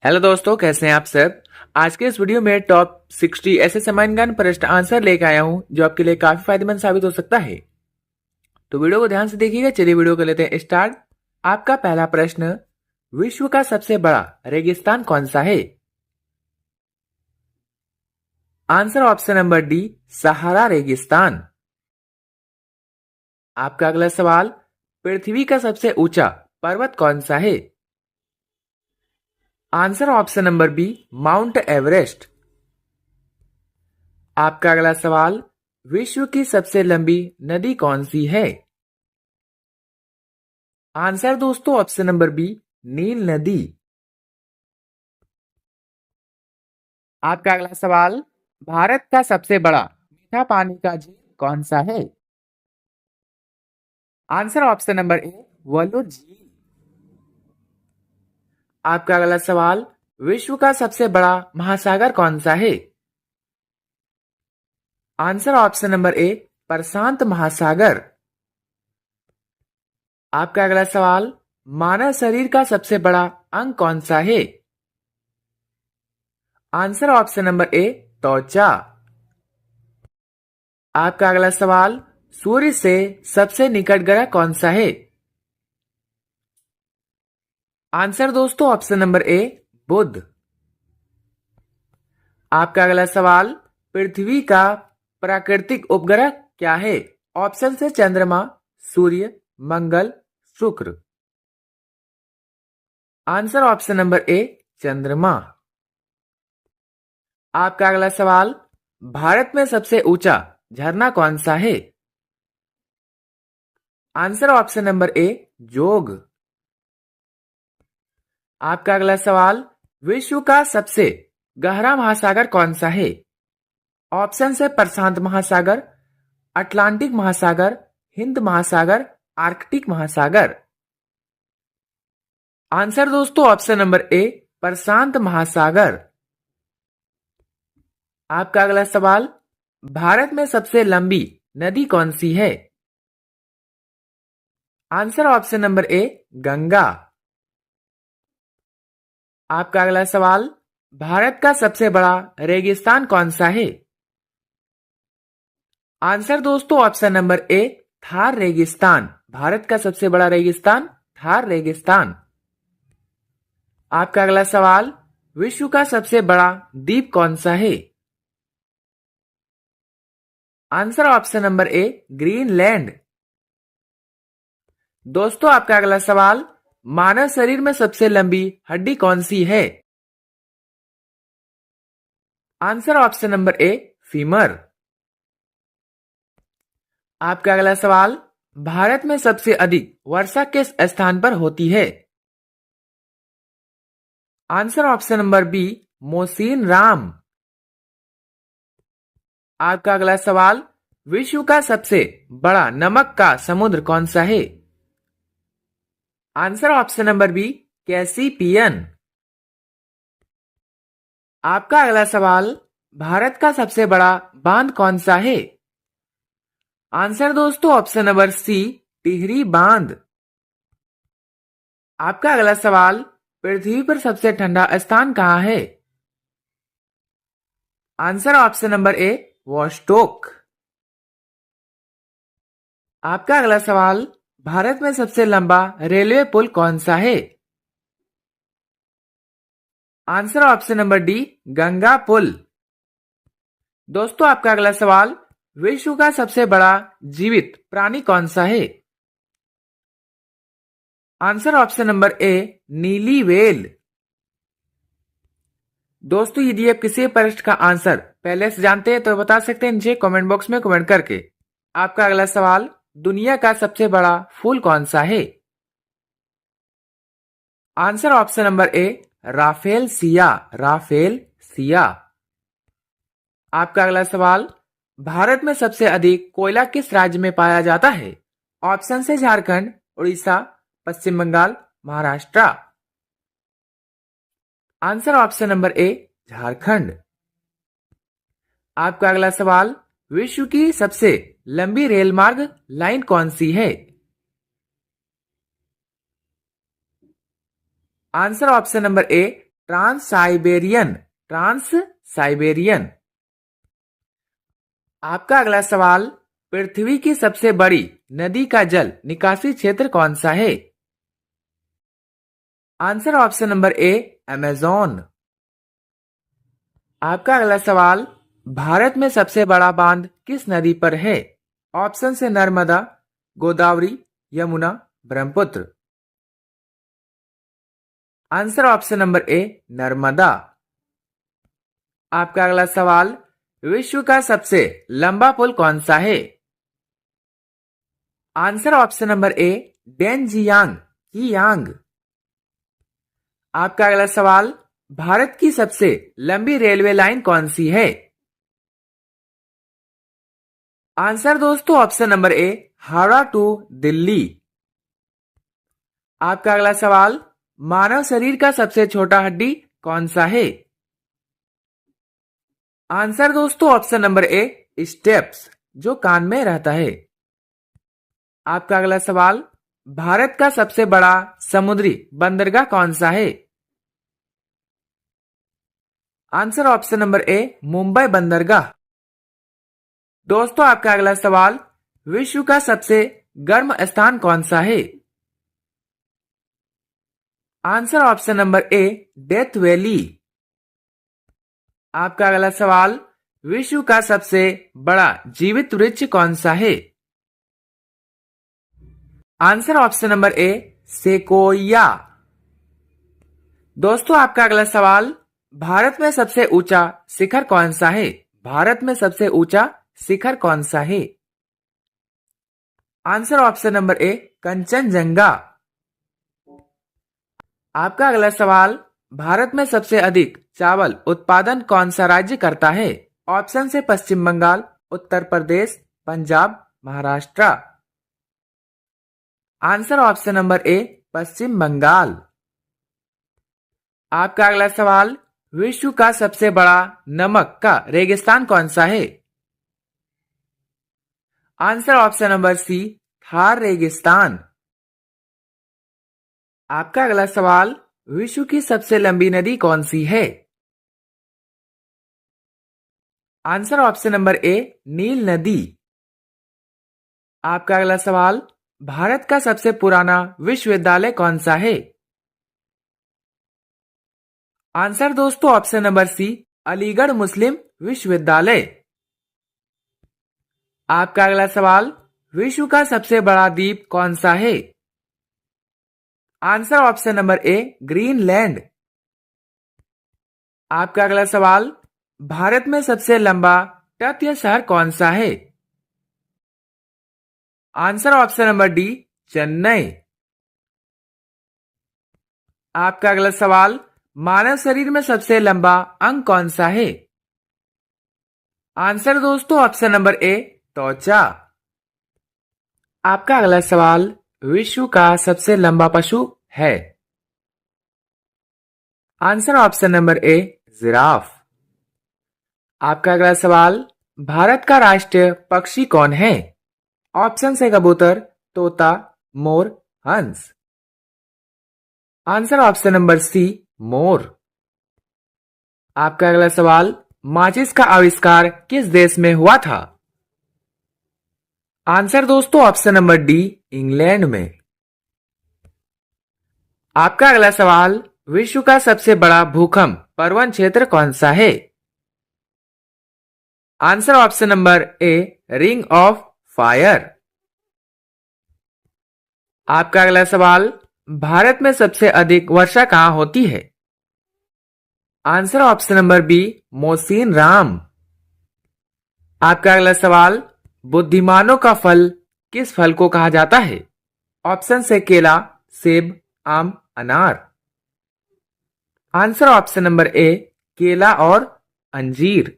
Hello दोस्तों, कैसे हैं आप सब। आज के इस वीडियो में टॉप 60 ऐसे समानगण प्रश्न आंसर लेकर आया हूं जो आपके लिए काफी फायदेमंद साबित हो सकता है। तो वीडियो को ध्यान से देखिएगा। चलिए वीडियो को लेते हैं स्टार्ट। आपका पहला प्रश्न, विश्व का सबसे बड़ा रेगिस्तान कौन सा है। आंसर ऑप्शन नंबर डी, सहारा रेगिस्तान। आपका अगला सवाल, पृथ्वी का सबसे ऊंचा पर्वत कौन सा है। Answer option number B, Mount Everest. आपका अगला सवाल, विश्व की सबसे लंबी नदी कौन सी है। आंसर दोस्तों ऑप्शन नंबर बी, नील नदी। आपका अगला सवाल, भारत का सबसे बड़ा मीठा पानी का झील कौन सा है। आंसर ऑप्शन नंबर ए, वलू झील। आपका अगला सवाल, विश्व का सबसे बड़ा महासागर कौन सा है। आंसर ऑप्शन नंबर ए, प्रशांत महासागर। आपका अगला सवाल, मानव शरीर का सबसे बड़ा अंग कौन सा है। आंसर ऑप्शन नंबर ए, त्वचा। आपका अगला सवाल, सूर्य से सबसे निकट ग्रह कौन सा है। आंसर दोस्तों ऑप्शन नंबर ए, बुध। आपका अगला सवाल, पृथ्वी का प्राकृतिक उपग्रह क्या है। ऑप्शन से चंद्रमा, सूर्य, मंगल, शुक्र। आंसर ऑप्शन नंबर ए, चंद्रमा। आपका अगला सवाल, भारत में सबसे ऊंचा झरना कौन सा है। आंसर ऑप्शन नंबर ए, जोग। आपका अगला सवाल, विश्व का सबसे गहरा महासागर कौन सा है। ऑप्शन से प्रशांत महासागर, अटलांटिक महासागर, हिंद महासागर, आर्कटिक महासागर। आंसर दोस्तों ऑप्शन नंबर ए, प्रशांत महासागर। आपका अगला सवाल, भारत में सबसे लंबी नदी कौन सी है। आंसर ऑप्शन नंबर ए, गंगा। आपका अगला सवाल, भारत का सबसे बड़ा रेगिस्तान कौन सा है। आंसर दोस्तों ऑप्शन नंबर ए, थार रेगिस्तान। भारत का सबसे बड़ा रेगिस्तान थार रेगिस्तान। आपका अगला सवाल, विश्व का सबसे बड़ा द्वीप कौन सा है। आंसर ऑप्शन नंबर ए, ग्रीनलैंड। दोस्तों आपका अगला सवाल, मानव शरीर में सबसे लंबी हड्डी कौन सी है। आंसर ऑप्शन नंबर ए, फीमर। आपका अगला सवाल, भारत में सबसे अधिक वर्षा किस स्थान पर होती है। Answer option number B, Mawsynram. आपका अगला सवाल, विश्व का सबसे बड़ा नमक का समुद्र कौन सा है। Answer option number B, Caspian. आपका अगला सवाल, भारत का सबसे बड़ा बांध कौन सा है। आंसर दोस्तों ऑप्शन नंबर सी, टिहरी बांध। आपका अगला सवाल, पृथ्वी पर सबसे ठंडा स्थान कहाँ है। Answer option number A, Vostok. आपका अगला सवाल, भारत में सबसे लंबा रेलवे पुल कौन सा है। Answer option number D, Ganga पुल। दोस्तों आपका अगला सवाल, विश्व का सबसे बड़ा जीवित प्राणी कौन सा है। आंसर ऑप्शन नंबर ए, नीली व्हेल। दोस्तों यदि आप किसी प्रश्न का आंसर पहले से जानते हैं तो बता सकते हैं नीचे कमेंट बॉक्स में कमेंट करके। आपका अगला सवाल, दुनिया का सबसे बड़ा फूल कौन सा है। Answer option number A, Rafflesia. Rafflesia. आपका अगला सवाल, भारत में सबसे अधिक कोयला किस राज्य में पाया जाता है। ऑप्शन से Jharkhand, Orissa, Paschim Bangal, Maharashtra. Answer option number A, Jharkhand. आपका अगला सवाल, विश्व की सबसे लंबी रेल मार्ग लाइन कौन सी है। Answer option number A, trans Siberian, trans Siberian. आपका अगला सवाल, पृथ्वी की सबसे बड़ी नदी का जल निकासी क्षेत्र कौन सा है? आंसर ऑप्शन नंबर ए, अमेज़न। आपका अगला सवाल, भारत में सबसे बड़ा बांध किस नदी पर है? ऑप्शन से Narmada, Godavari, Yamuna, Brahmaputra. Answer option number ए, नर्मदा। आपका अगला सवाल, विश्व का सबसे लंबा पुल कौन सा है? आंसर ऑप्शन नंबर ए, डेनजियांग कियांग। आपका अगला सवाल, भारत की सबसे लंबी रेलवे लाइन कौन सी है? आंसर दोस्तों option number A, Howrah to Delhi. आपका अगला सवाल, मानव शरीर का सबसे छोटा हड्डी कौन सा है? आंसर दोस्तों ऑप्शन नंबर ए, स्टेप्स, जो कान में रहता है। आपका अगला सवाल, भारत का सबसे बड़ा समुद्री बंदरगाह कौन सा है? आंसर ऑप्शन नंबर ए, मुंबई बंदरगाह। दोस्तों आपका अगला सवाल, विश्व का सबसे गर्म स्थान कौन सा है? आंसर ऑप्शन नंबर ए, डेथ वैली। आपका अगला सवाल, विश्व का सबसे बड़ा जीवित वृक्ष कौन सा है? आंसर ऑप्शन नंबर ए, सेकोया। दोस्तों आपका अगला सवाल, भारत में सबसे ऊंचा शिखर कौन सा है? भारत में सबसे ऊंचा शिखर कौन सा है? आंसर ऑप्शन नंबर ए, कंचनजंगा। आपका अगला सवाल, भारत में सबसे अधिक चावल उत्पादन कौन सा राज्य करता है? ऑप्शन से Paschim Bangal, Uttar Pradesh, Punjab, Maharashtra. Answer option number A, Paschim Bangal. आपका अगला सवाल, विश्व का सबसे बड़ा नमक का रेगिस्तान कौन सा है? Answer option number C, Thar रेगिस्तान। आपका अगला सवाल, विश्व की सबसे लंबी नदी कौन सी है? आंसर ऑप्शन नंबर ए, नील नदी। आपका अगला सवाल, भारत का सबसे पुराना विश्वविद्यालय कौन सा है? आंसर दोस्तों ऑप्शन नंबर सी, अलीगढ़ मुस्लिम विश्वविद्यालय। आपका अगला सवाल, विश्व का सबसे बड़ा द्वीप कौन सा है? आंसर ऑप्शन नंबर ए, ग्रीनलैंड। आपका अगला सवाल, भारत में सबसे लंबा तटीय शहर कौन सा है? Answer option number D, Chennai. आपका अगला सवाल, मानव शरीर में सबसे लंबा अंग कौन सा है? आंसर दोस्तों ऑप्शन नंबर ए, त्वचा। आपका अगला सवाल, विश्व का सबसे लंबा पशु है? आंसर ऑप्शन नंबर ए, जिराफ। आपका अगला सवाल, भारत का राष्ट्रीय पक्षी कौन है? ऑप्शन से कबूतर, तोता, मोर, हंस। आंसर ऑप्शन नंबर सी, मोर। आपका अगला सवाल, माचिस का आविष्कार किस देश में हुआ था? आंसर दोस्तों ऑप्शन नंबर डी, इंग्लैंड में। आपका अगला सवाल, विश्व का सबसे बड़ा भूकंप प्रवण क्षेत्र कौन सा है? Answer option number A, ring of fire. आपका अगला सवाल, भारत में सबसे अधिक वर्षा कहां होती है? Answer option number B, Mawsynram. आपका अगला सवाल, बुद्धिमानों का फल किस फल को कहा जाता है? ऑप्शन से केला, सेब, आम, अनार। आंसर ऑप्शन नंबर ए, केला और अंजीर।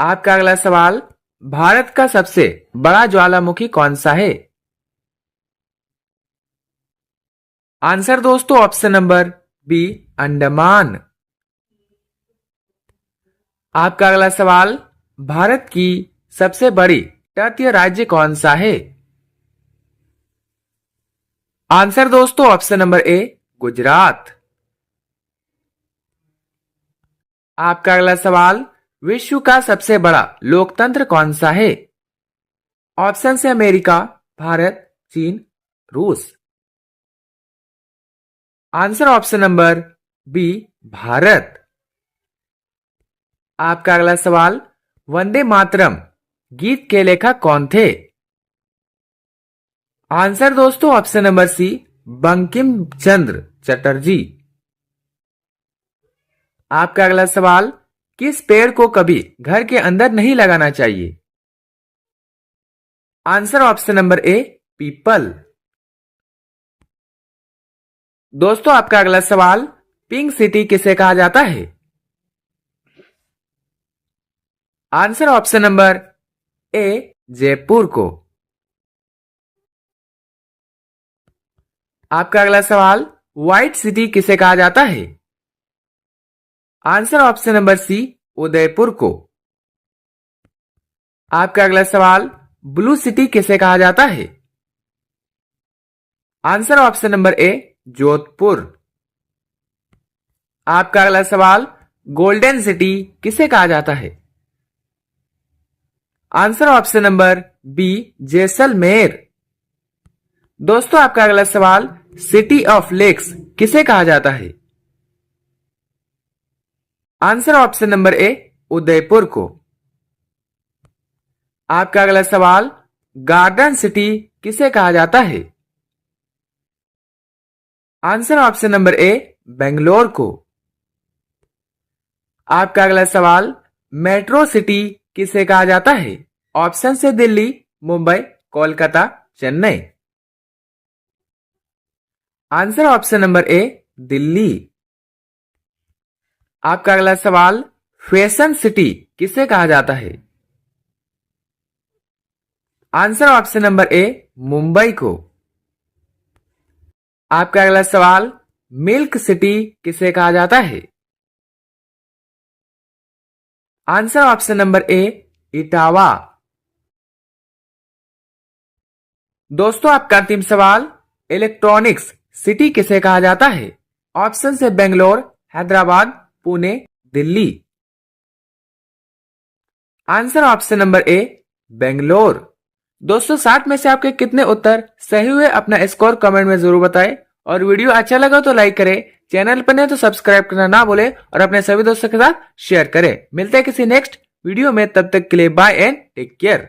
आपका अगला सवाल, भारत का सबसे बड़ा ज्वालामुखी कौन सा है? आंसर दोस्तों ऑप्शन नंबर बी, अंडमान। आपका अगला सवाल, भारत की सबसे बड़ी तटीय राज्य कौन सा है? आंसर दोस्तों ऑप्शन नंबर ए, गुजरात। आपका अगला सवाल, विश्व का सबसे बड़ा लोकतंत्र कौन सा है? ऑप्शन है अमेरिका, भारत, चीन, रूस। Answer option number B, Bharat. आपका अगला सवाल, वंदे मातरम गीत के लेखक कौन थे? आंसर दोस्तों ऑप्शन नंबर सी, बंकिम चंद्र चटर्जी। आपका अगला सवाल, किस पेड़ को कभी घर के अंदर नहीं लगाना चाहिए? आंसर ऑप्शन नंबर ए, पीपल। दोस्तों आपका अगला सवाल, पिंक सिटी किसे कहा जाता है? आंसर ऑप्शन नंबर ए, जयपुर को। आपका अगला सवाल, व्हाइट सिटी किसे कहा जाता है? Answer option number C, Udaipur को। आपका अगला सवाल, ब्लू सिटी किसे कहा जाता है? Answer option number A, Jodhpur. आपका अगला सवाल, गोल्डन सिटी किसे कहा जाता है? Answer option number B, Jaisalmer. दोस्तों आपका अगला सवाल, सिटी ऑफ लेक्स किसे कहा जाता है? आंसर ऑप्शन नंबर ए, उदयपुर को। आपका अगला सवाल, गार्डन सिटी किसे कहा जाता है? आंसर ऑप्शन नंबर ए, बेंगलोर को। आपका अगला सवाल, मेट्रो सिटी किसे कहा जाता है? ऑप्शन से Delhi, Mumbai, Kolkata, Chennai. Answer option number ए, दिल्ली। आपका अगला सवाल, फैशन सिटी किसे कहा जाता है? आंसर ऑप्शन नंबर ए, मुंबई को। आपका अगला सवाल, मिल्क सिटी किसे कहा जाता है? आंसर ऑप्शन नंबर ए, इटावा। दोस्तों आपका अंतिम सवाल, इलेक्ट्रॉनिक्स सिटी किसे कहा जाता है? ऑप्शन से Bangalore, Hyderabad, Pune, Delhi. Answer option number ए, बेंगलोर। दोस्तों 60 में से आपके कितने उत्तर सही हुए अपना स्कोर कमेंट में जरूर बताएं, और वीडियो अच्छा लगा तो लाइक करें, चैनल पर नहीं तो सब्सक्राइब करना ना भूलें और अपने सभी दोस्तों के साथ शेयर करें। मिलते हैं किसी नेक्स्ट वीडियो में, तब तक के लिए बाय एंड टेक केयर।